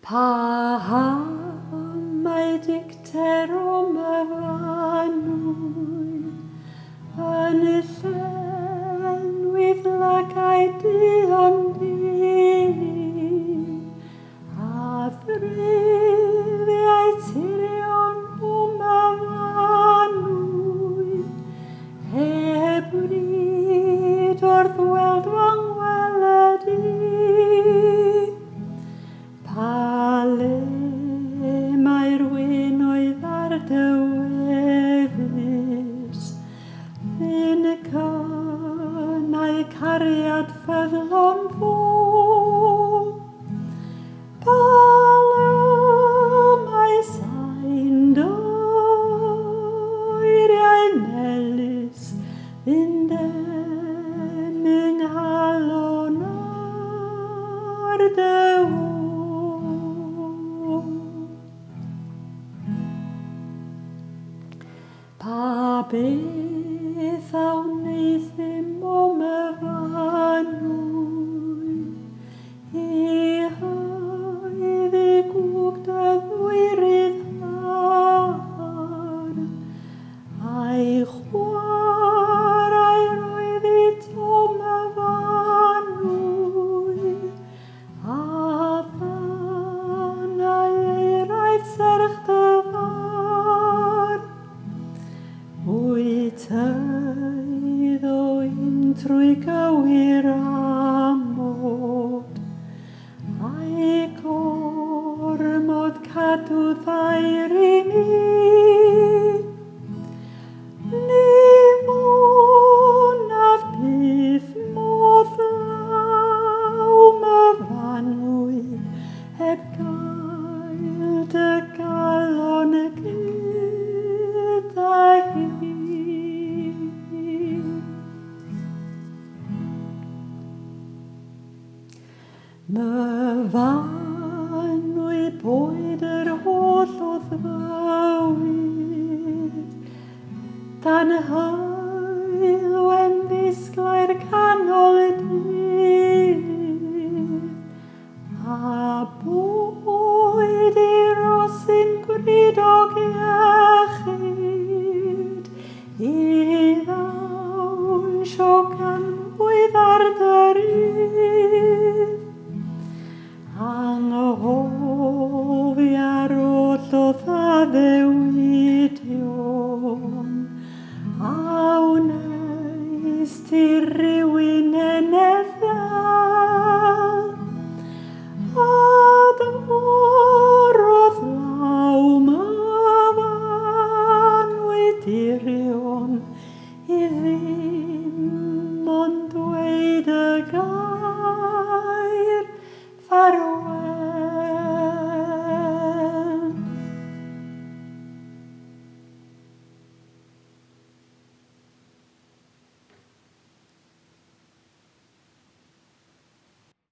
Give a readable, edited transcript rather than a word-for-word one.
Pa mae dicter o Myfanwy yn y llenwydd lygau dion di a ddryddiau tirion o Myfanwy heb bryd wrth weld fy ngweledi. Pa le mae'r winoedd ar dywefus, yn y cynnau cariad ffyddlon fo. Pa le mae sain doeriau melys fynd yn nghalon ar dyw. Pa Pethau wneith ddim o Myfanwy i haeddu gwg dy ddwyryddhad a'i chwarae roedd i to Myfanwy a ddanau eiraeth serch wyt o un trwy gywir amod a'i gormod cadw ddair i mi. Ni mwnaf byth modd law Myfanwy heb gael dy galon gyda hi. Myfanwy boed yr holl wrth fywyd, dan haelwen ddisglau'r canol y dydd, a boed i rosyn gwridog iechyd, i ddawnsio ganmwydd ar dyrydd. Anghofiar oll o ddaddewidion, a wneis ti